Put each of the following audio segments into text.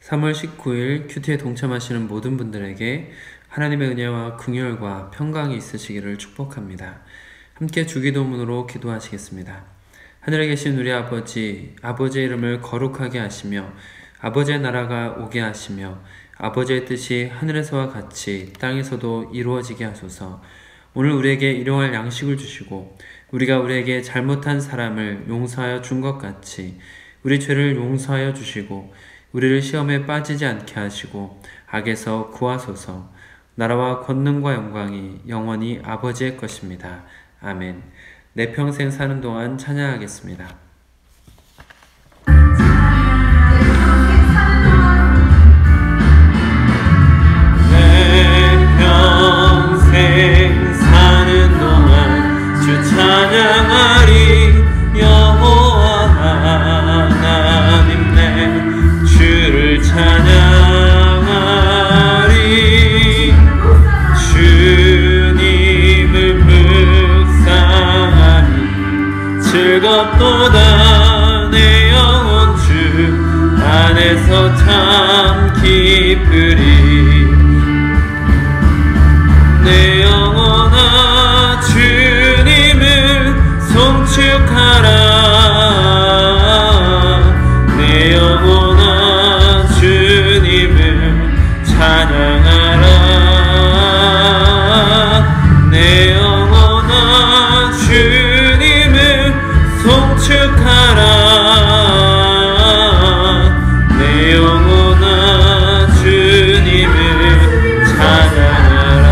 3월 19일 큐티에 동참하시는 모든 분들에게 하나님의 은혜와 긍휼과 평강이 있으시기를 축복합니다. 함께 주기도문으로 기도하시겠습니다. 하늘에 계신 우리 아버지, 아버지의 이름을 거룩하게 하시며 아버지의 나라가 오게 하시며 아버지의 뜻이 하늘에서와 같이 땅에서도 이루어지게 하소서. 오늘 우리에게 일용할 양식을 주시고 우리가 우리에게 잘못한 사람을 용서하여 준 것 같이 우리 죄를 용서하여 주시고 우리를 시험에 빠지지 않게 하시고 악에서 구하소서. 나라와 권능과 영광이 영원히 아버지의 것입니다. 아멘. 내 평생 사는 동안 찬양하겠습니다. 내 평생 사는 동안 주 찬양하리. 여호와 하나님 내 주를 찬양하리. 주님을 묵상하니 즐겁도다. 내 영혼 주 안에서 참 기쁘리. 내 영혼아 주님을 송축하라. 내 영혼아 주님을 찬양하라. 내 영혼아 주님을 송축하라. 내 영혼아 주님을 찬양하라.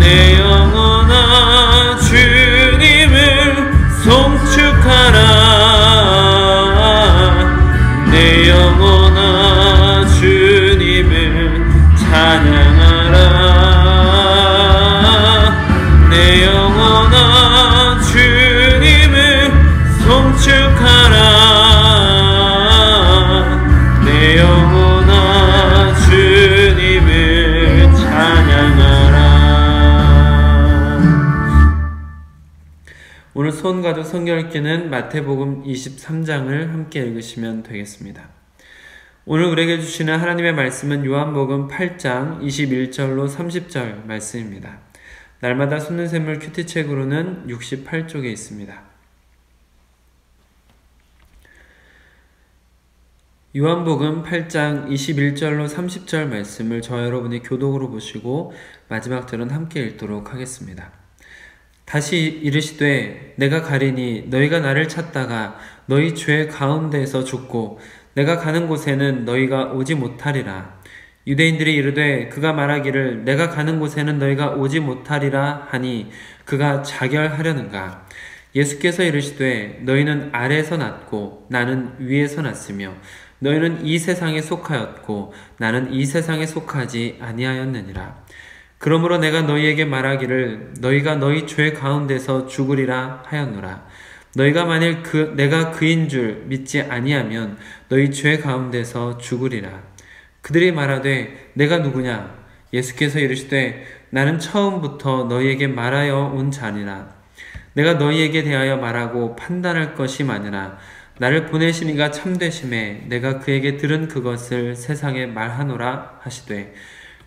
내 영혼아 주님을 송축하라. 내 영혼아 주님을 찬양하라. 내 영혼아 주님을 송축하라. 내 영혼아 주님을 찬양하라. 오늘 소원가족 성경 읽기는 마태복음 23장을 함께 읽으시면 되겠습니다. 오늘 우리에게 주시는 하나님의 말씀은 요한복음 8장 21절로 30절 말씀입니다. 날마다 솟는 샘물 큐티책으로는 68쪽에 있습니다. 요한복음 8장 21절로 30절 말씀을 저와 여러분이 교독으로 보시고 마지막 절은 함께 읽도록 하겠습니다. 다시 이르시되 내가 가리니 너희가 나를 찾다가 너희 죄 가운데에서 죽고 내가 가는 곳에는 너희가 오지 못하리라. 유대인들이 이르되 그가 말하기를 내가 가는 곳에는 너희가 오지 못하리라 하니 그가 자결하려는가. 예수께서 이르시되 너희는 아래에서 났고 나는 위에서 났으며 너희는 이 세상에 속하였고 나는 이 세상에 속하지 아니하였느니라. 그러므로 내가 너희에게 말하기를 너희가 너희 죄 가운데서 죽으리라 하였노라. 너희가 만일 내가 그인 줄 믿지 아니하면 너희 죄 가운데서 죽으리라. 그들이 말하되 내가 누구냐? 예수께서 이르시되 나는 처음부터 너희에게 말하여 온 자니라. 내가 너희에게 대하여 말하고 판단할 것이 많으나 나를 보내신 이가 참되심에 내가 그에게 들은 그것을 세상에 말하노라 하시되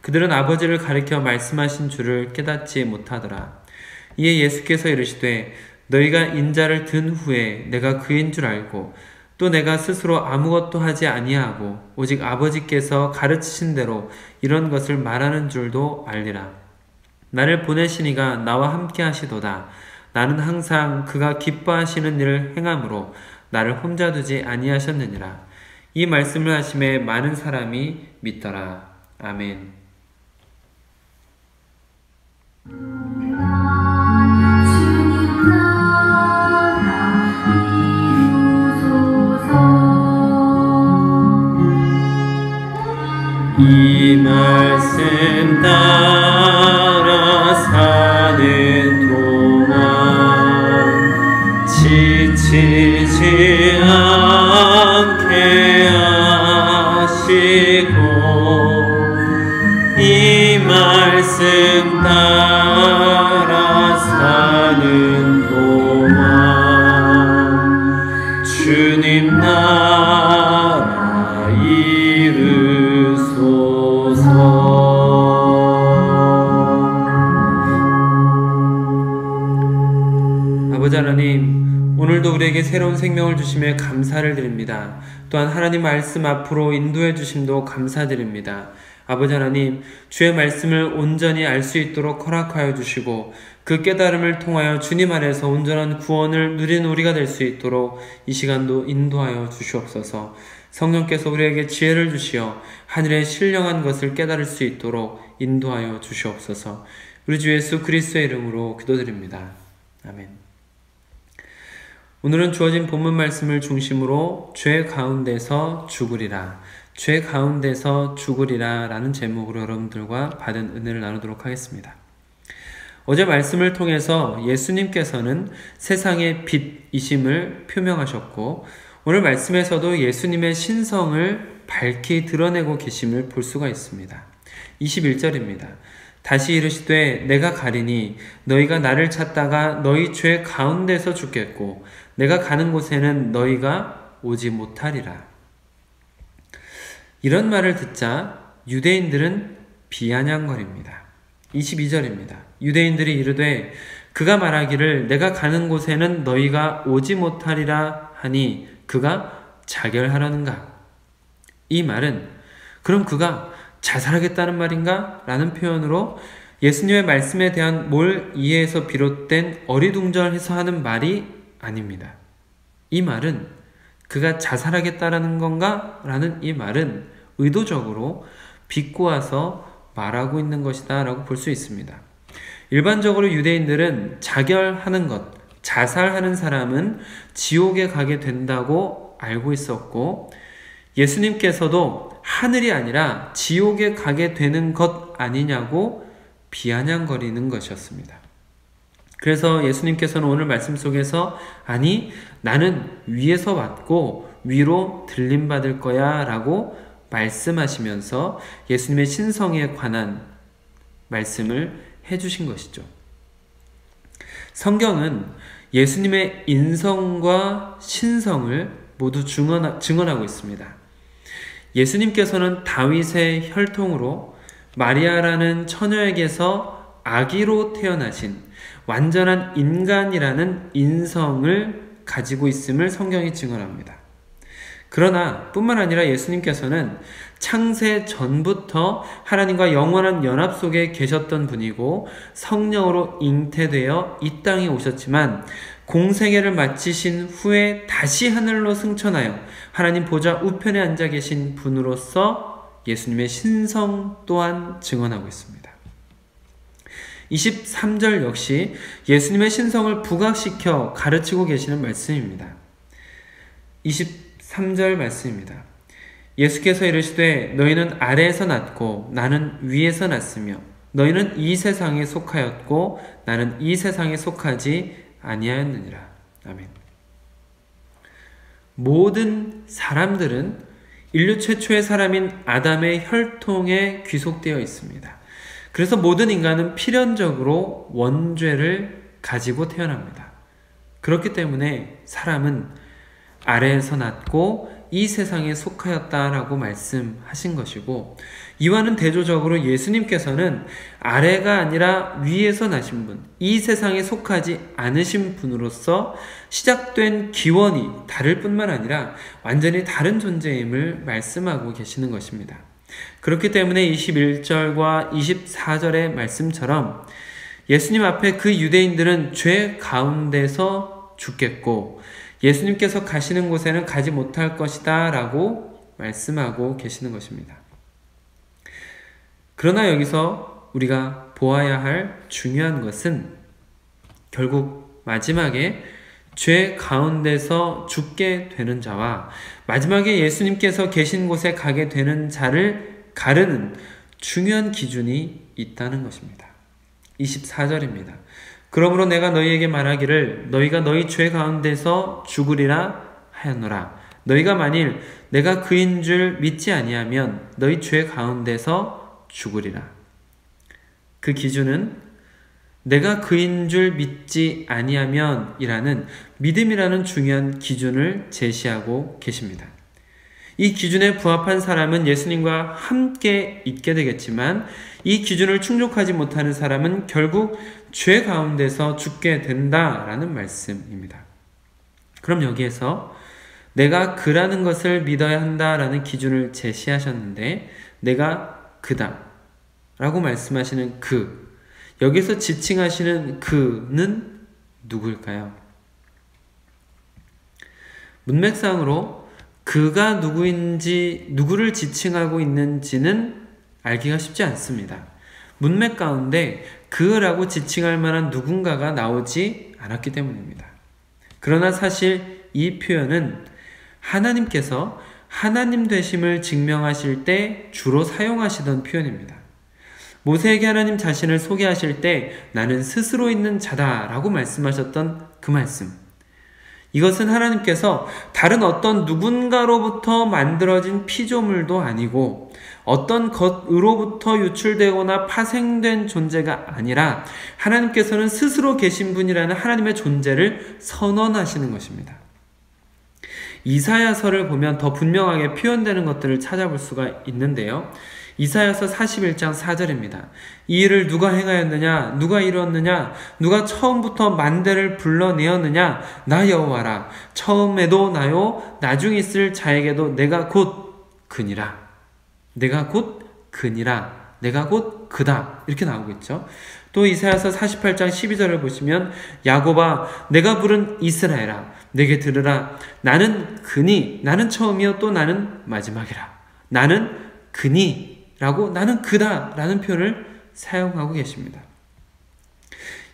그들은 아버지를 가리켜 말씀하신 줄을 깨닫지 못하더라. 이에 예수께서 이르시되 너희가 인자를 든 후에 내가 그인 줄 알고 또 내가 스스로 아무것도 하지 아니하고 오직 아버지께서 가르치신 대로 이런 것을 말하는 줄도 알리라. 나를 보내신 이가 나와 함께 하시도다. 나는 항상 그가 기뻐하시는 일을 행함으로 나를 혼자 두지 아니하셨느니라. 이 말씀을 하심에 많은 사람이 믿더라. 아멘. 이 말씀 따라 사는 동안 지치지 않게 하시고 이 말씀 따라 사는 동안 주님 나라 시간도 우리에게 새로운 생명을 주심에 감사를 드립니다. 또한 하나님 말씀 앞으로 인도해 주심도 감사드립니다. 아버지 하나님, 주의 말씀을 온전히 알 수 있도록 허락하여 주시고 그 깨달음을 통하여 주님 안에서 온전한 구원을 누리는 우리가 될 수 있도록 이 시간도 인도하여 주시옵소서. 성령께서 우리에게 지혜를 주시어 하늘의 신령한 것을 깨달을 수 있도록 인도하여 주시옵소서. 우리 주 예수 그리스도의 이름으로 기도드립니다. 아멘. 오늘은 주어진 본문 말씀을 중심으로 죄 가운데서 죽으리라, 죄 가운데서 죽으리라 라는 제목으로 여러분들과 받은 은혜를 나누도록 하겠습니다. 어제 말씀을 통해서 예수님께서는 세상의 빛이심을 표명하셨고 오늘 말씀에서도 예수님의 신성을 밝히 드러내고 계심을 볼 수가 있습니다. 21절입니다. 다시 이르시되 내가 가리니 너희가 나를 찾다가 너희 죄 가운데서 죽겠고 내가 가는 곳에는 너희가 오지 못하리라. 이런 말을 듣자 유대인들은 비아냥거립니다. 22절입니다. 유대인들이 이르되 그가 말하기를 내가 가는 곳에는 너희가 오지 못하리라 하니 그가 자결하려는가? 이 말은 그럼 그가 자살하겠다는 말인가? 라는 표현으로 예수님의 말씀에 대한 몰 이해에서 비롯된 어리둥절해서 하는 말이 아닙니다. 이 말은 그가 자살하겠다라는 건가? 라는 이 말은 의도적으로 비꼬아서 말하고 있는 것이다 라고 볼 수 있습니다. 일반적으로 유대인들은 자결하는 것, 자살하는 사람은 지옥에 가게 된다고 알고 있었고 예수님께서도 하늘이 아니라 지옥에 가게 되는 것 아니냐고 비아냥거리는 것이었습니다. 그래서 예수님께서는 오늘 말씀 속에서 아니 나는 위에서 왔고 위로 들림받을 거야 라고 말씀하시면서 예수님의 신성에 관한 말씀을 해주신 것이죠. 성경은 예수님의 인성과 신성을 모두 증언하고 있습니다. 예수님께서는 다윗의 혈통으로 마리아라는 처녀에게서 아기로 태어나신 완전한 인간이라는 인성을 가지고 있음을 성경이 증언합니다. 그러나 뿐만 아니라 예수님께서는 창세 전부터 하나님과 영원한 연합 속에 계셨던 분이고 성령으로 잉태되어 이 땅에 오셨지만 공생애를 마치신 후에 다시 하늘로 승천하여 하나님 보좌 우편에 앉아 계신 분으로서 예수님의 신성 또한 증언하고 있습니다. 23절 역시 예수님의 신성을 부각시켜 가르치고 계시는 말씀입니다. 23절 말씀입니다. 예수께서 이르시되 너희는 아래에서 났고 나는 위에서 났으며 너희는 이 세상에 속하였고 나는 이 세상에 속하지 아니하였느니라. 아멘. 모든 사람들은 인류 최초의 사람인 아담의 혈통에 귀속되어 있습니다. 그래서 모든 인간은 필연적으로 원죄를 가지고 태어납니다. 그렇기 때문에 사람은 아래에서 났고 이 세상에 속하였다라고 말씀하신 것이고 이와는 대조적으로 예수님께서는 아래가 아니라 위에서 나신 분, 이 세상에 속하지 않으신 분으로서 시작된 기원이 다를 뿐만 아니라 완전히 다른 존재임을 말씀하고 계시는 것입니다. 그렇기 때문에 21절과 24절의 말씀처럼 예수님 앞에 그 유대인들은 죄 가운데서 죽겠고 예수님께서 가시는 곳에는 가지 못할 것이다 라고 말씀하고 계시는 것입니다. 그러나 여기서 우리가 보아야 할 중요한 것은 결국 마지막에 죄 가운데서 죽게 되는 자와 마지막에 예수님께서 계신 곳에 가게 되는 자를 가르는 중요한 기준이 있다는 것입니다. 24절입니다. 그러므로 내가 너희에게 말하기를 너희가 너희 죄 가운데서 죽으리라 하였노라. 너희가 만일 내가 그인 줄 믿지 아니하면 너희 죄 가운데서 죽으리라. 그 기준은 내가 그인 줄 믿지 아니하면 이라는 믿음이라는 중요한 기준을 제시하고 계십니다. 이 기준에 부합한 사람은 예수님과 함께 있게 되겠지만 이 기준을 충족하지 못하는 사람은 결국 죄 가운데서 죽게 된다라는 말씀입니다. 그럼 여기에서 내가 그라는 것을 믿어야 한다라는 기준을 제시하셨는데 내가 그다 라고 말씀하시는 그, 여기서 지칭하시는 그는 누구일까요? 문맥상으로 그가 누구를 지칭하고 있는지는 알기가 쉽지 않습니다. 문맥 가운데 그라고 지칭할 만한 누군가가 나오지 않았기 때문입니다. 그러나 사실 이 표현은 하나님께서 하나님 되심을 증명하실 때 주로 사용하시던 표현입니다. 모세에게 하나님 자신을 소개하실 때 나는 스스로 있는 자다 라고 말씀하셨던 그 말씀. 이것은 하나님께서 다른 어떤 누군가로부터 만들어진 피조물도 아니고 어떤 것으로부터 유출되거나 파생된 존재가 아니라 하나님께서는 스스로 계신 분이라는 하나님의 존재를 선언하시는 것입니다. 이사야서를 보면 더 분명하게 표현되는 것들을 찾아볼 수가 있는데요. 이사야서 41장 4절입니다. 이 일을 누가 행하였느냐? 누가 이루었느냐? 누가 처음부터 만대를 불러내었느냐? 나 여호와라. 처음에도 나요, 나중에 있을 자에게도 내가 곧 그니라. 내가 곧 그니라. 내가 곧 그다. 이렇게 나오고 있죠. 또 이사야서 48장 12절을 보시면 야곱아, 내가 부른 이스라엘아, 내게 들으라. 나는 그니, 나는 처음이요 또 나는 마지막이라. 나는 그니 라고 나는 그다 라는 표현을 사용하고 계십니다.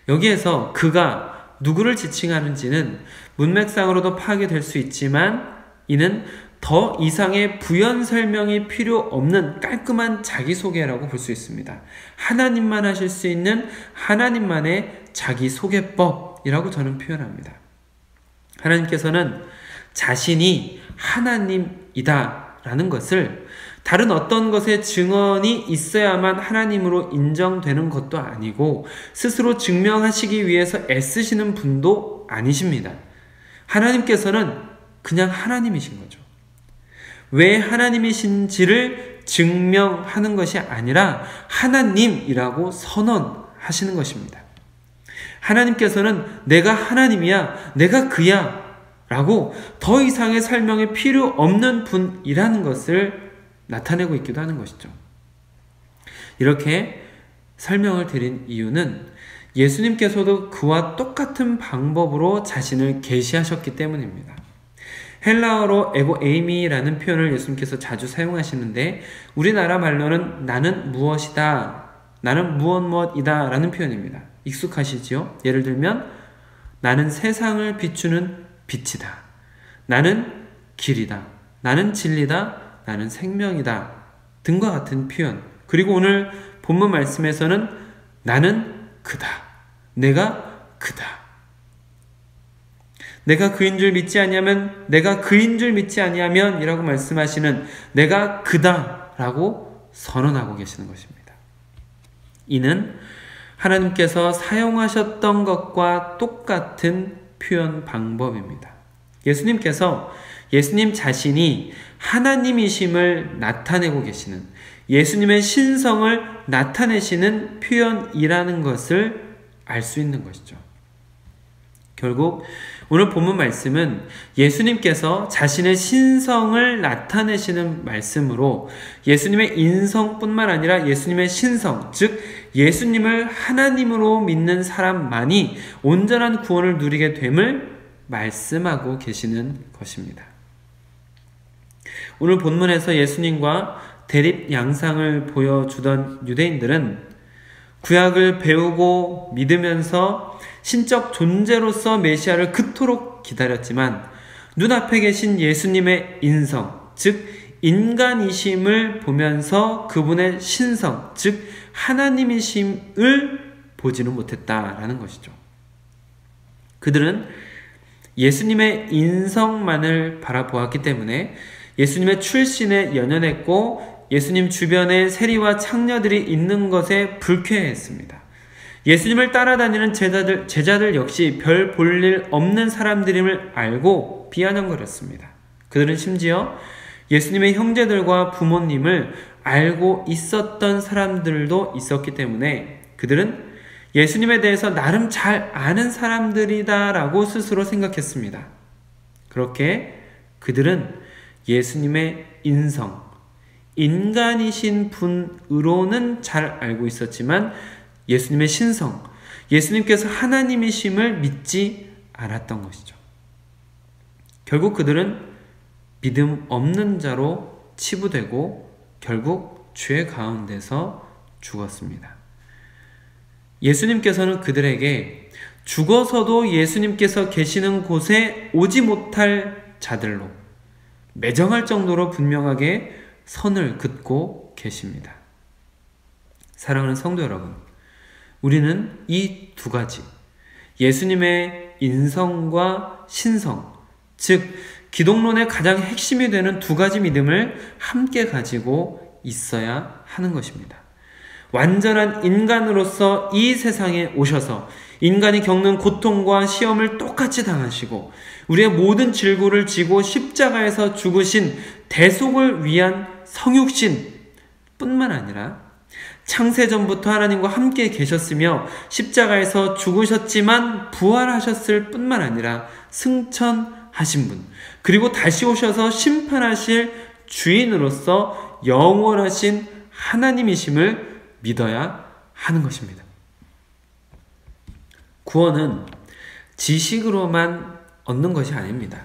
여기에서 그가 누구를 지칭하는지는 문맥상으로도 파악이 될 수 있지만 이는 더 이상의 부연 설명이 필요 없는 깔끔한 자기소개라고 볼 수 있습니다. 하나님만 하실 수 있는 하나님만의 자기소개법이라고 저는 표현합니다. 하나님께서는 자신이 하나님이다 라는 것을 다른 어떤 것의 증언이 있어야만 하나님으로 인정되는 것도 아니고 스스로 증명하시기 위해서 애쓰시는 분도 아니십니다. 하나님께서는 그냥 하나님이신 거죠. 왜 하나님이신지를 증명하는 것이 아니라 하나님이라고 선언하시는 것입니다. 하나님께서는 내가 하나님이야, 내가 그야 라고 더 이상의 설명이 필요 없는 분이라는 것을 나타내고 있기도 하는 것이죠. 이렇게 설명을 드린 이유는 예수님께서도 그와 똑같은 방법으로 자신을 계시하셨기 때문입니다. 헬라어로 에고 에이미라는 표현을 예수님께서 자주 사용하시는데 우리나라 말로는 나는 무엇이다, 나는 무엇이다 라는 표현입니다. 익숙하시지요? 예를 들면 나는 세상을 비추는 빛이다, 나는 길이다, 나는 진리다, 나는 생명이다 등과 같은 표현. 그리고 오늘 본문 말씀에서는 나는 그다, 내가 그다, 내가 그인 줄 믿지 아니하면, 내가 그인 줄 믿지 아니하면 이라고 말씀하시는 내가 그다 라고 선언하고 계시는 것입니다. 이는 하나님께서 사용하셨던 것과 똑같은 표현 방법입니다. 예수님께서 예수님 자신이 하나님이심을 나타내고 계시는, 예수님의 신성을 나타내시는 표현이라는 것을 알 수 있는 것이죠. 결국 오늘 본문 말씀은 예수님께서 자신의 신성을 나타내시는 말씀으로 예수님의 인성뿐만 아니라 예수님의 신성, 즉 예수님을 하나님으로 믿는 사람만이 온전한 구원을 누리게 됨을 말씀하고 계시는 것입니다. 오늘 본문에서 예수님과 대립 양상을 보여주던 유대인들은 구약을 배우고 믿으면서 신적 존재로서 메시아를 그토록 기다렸지만 눈앞에 계신 예수님의 인성, 즉 인간이심을 보면서 그분의 신성, 즉 하나님이심을 보지는 못했다라는 것이죠. 그들은 예수님의 인성만을 바라보았기 때문에 예수님의 출신에 연연했고 예수님 주변에 세리와 창녀들이 있는 것에 불쾌했습니다. 예수님을 따라다니는 제자들 역시 별 볼일 없는 사람들임을 알고 비아냥거렸습니다. 그들은 심지어 예수님의 형제들과 부모님을 알고 있었던 사람들도 있었기 때문에 그들은 예수님에 대해서 나름 잘 아는 사람들이다라고 스스로 생각했습니다. 그렇게 그들은 예수님의 인성, 인간이신 분으로는 잘 알고 있었지만 예수님의 신성, 예수님께서 하나님이심을 믿지 않았던 것이죠. 결국 그들은 믿음 없는 자로 치부되고 결국 죄 가운데서 죽었습니다. 예수님께서는 그들에게 죽어서도 예수님께서 계시는 곳에 오지 못할 자들로 매정할 정도로 분명하게 선을 긋고 계십니다. 사랑하는 성도 여러분, 우리는 이 두 가지, 예수님의 인성과 신성, 즉 기독론의 가장 핵심이 되는 두 가지 믿음을 함께 가지고 있어야 하는 것입니다. 완전한 인간으로서 이 세상에 오셔서 인간이 겪는 고통과 시험을 똑같이 당하시고 우리의 모든 질고를 지고 십자가에서 죽으신 대속을 위한 성육신 뿐만 아니라 창세전부터 하나님과 함께 계셨으며 십자가에서 죽으셨지만 부활하셨을 뿐만 아니라 승천하신 분, 그리고 다시 오셔서 심판하실 주인으로서 영원하신 하나님이심을 믿어야 하는 것입니다. 구원은 지식으로만 얻는 것이 아닙니다.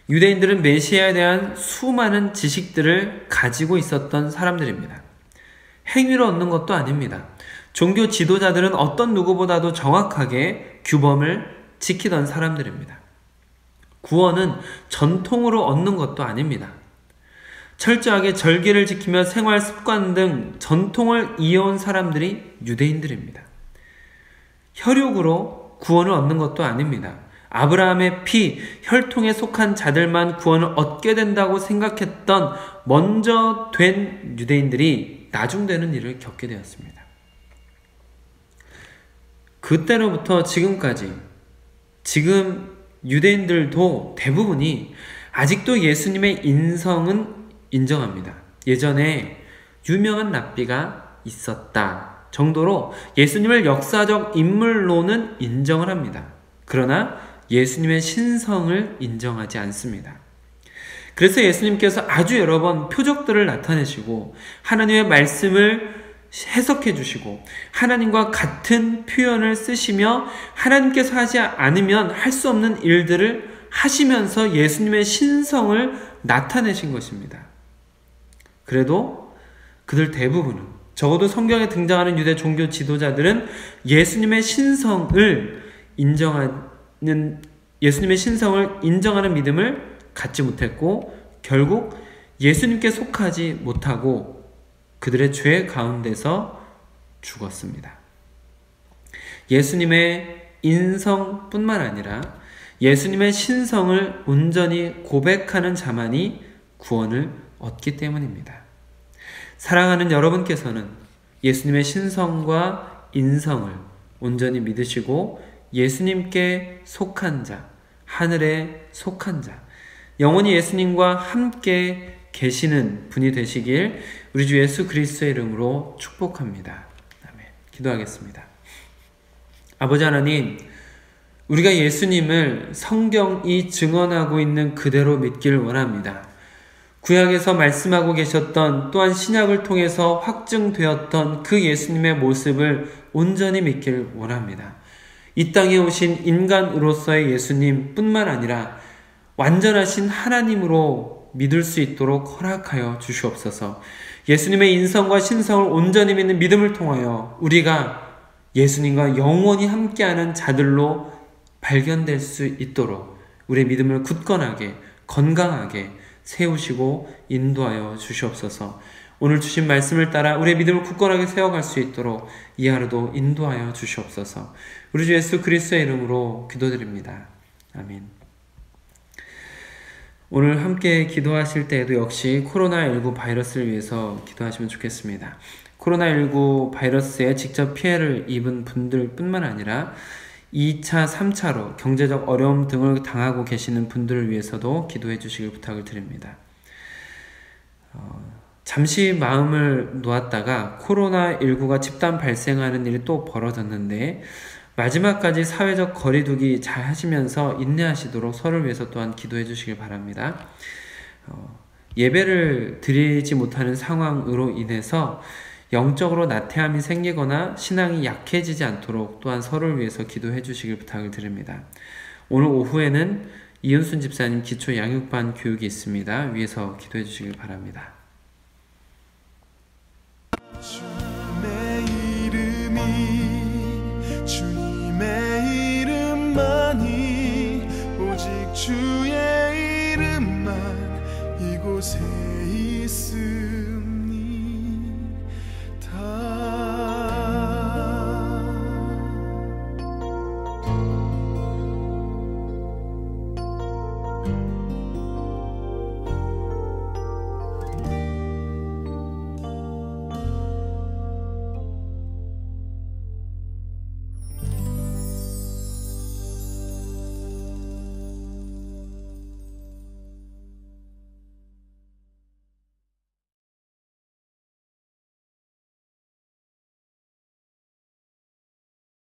유대인들은 메시아에 대한 수많은 지식들을 가지고 있었던 사람들입니다. 행위로 얻는 것도 아닙니다. 종교 지도자들은 어떤 누구보다도 정확하게 규범을 지키던 사람들입니다. 구원은 전통으로 얻는 것도 아닙니다. 철저하게 절기를 지키며 생활 습관 등 전통을 이어온 사람들이 유대인들입니다. 혈육으로 구원을 얻는 것도 아닙니다. 아브라함의 피, 혈통에 속한 자들만 구원을 얻게 된다고 생각했던 먼저 된 유대인들이 나중되는 일을 겪게 되었습니다. 그때로부터 지금까지 지금 유대인들도 대부분이 아직도 예수님의 인성은 인정합니다. 예전에 유명한 랍비가 있었다 정도로 예수님을 역사적 인물로는 인정을 합니다. 그러나 예수님의 신성을 인정하지 않습니다. 그래서 예수님께서 아주 여러 번 표적들을 나타내시고 하나님의 말씀을 해석해 주시고 하나님과 같은 표현을 쓰시며 하나님께서 하지 않으면 할 수 없는 일들을 하시면서 예수님의 신성을 나타내신 것입니다. 그래도 그들 대부분은, 적어도 성경에 등장하는 유대 종교 지도자들은 예수님의 신성을 인정하는 믿음을 갖지 못했고 결국 예수님께 속하지 못하고 그들의 죄 가운데서 죽었습니다. 예수님의 인성뿐만 아니라 예수님의 신성을 온전히 고백하는 자만이 구원을 얻기 때문입니다. 사랑하는 여러분께서는 예수님의 신성과 인성을 온전히 믿으시고 예수님께 속한 자, 하늘에 속한 자, 영원히 예수님과 함께 계시는 분이 되시길 우리 주 예수 그리스도의 이름으로 축복합니다. 아멘. 기도하겠습니다. 아버지 하나님, 우리가 예수님을 성경이 증언하고 있는 그대로 믿기를 원합니다. 구약에서 말씀하고 계셨던, 또한 신약을 통해서 확증되었던 그 예수님의 모습을 온전히 믿기를 원합니다. 이 땅에 오신 인간으로서의 예수님 뿐만 아니라 완전하신 하나님으로 믿을 수 있도록 허락하여 주시옵소서. 예수님의 인성과 신성을 온전히 믿는 믿음을 통하여 우리가 예수님과 영원히 함께하는 자들로 발견될 수 있도록 우리의 믿음을 굳건하게, 건강하게 세우시고 인도하여 주시옵소서. 오늘 주신 말씀을 따라 우리의 믿음을 굳건하게 세워갈 수 있도록 이 하루도 인도하여 주시옵소서. 우리 주 예수 그리스도의 이름으로 기도드립니다. 아멘. 오늘 함께 기도하실 때에도 역시 코로나19 바이러스를 위해서 기도하시면 좋겠습니다. 코로나19 바이러스에 직접 피해를 입은 분들 뿐만 아니라 2차, 3차로 경제적 어려움 등을 당하고 계시는 분들을 위해서도 기도해 주시길 부탁을 드립니다. 잠시 마음을 놓았다가 코로나19가 집단 발생하는 일이 또 벌어졌는데 마지막까지 사회적 거리두기 잘 하시면서 인내하시도록 서로를 위해서 또한 기도해 주시길 바랍니다. 예배를 드리지 못하는 상황으로 인해서 영적으로 나태함이 생기거나 신앙이 약해지지 않도록 또한 서로를 위해서 기도해 주시길 부탁을 드립니다. 오늘 오후에는 이은순 집사님 기초 양육반 교육이 있습니다. 위에서 기도해 주시길 바랍니다.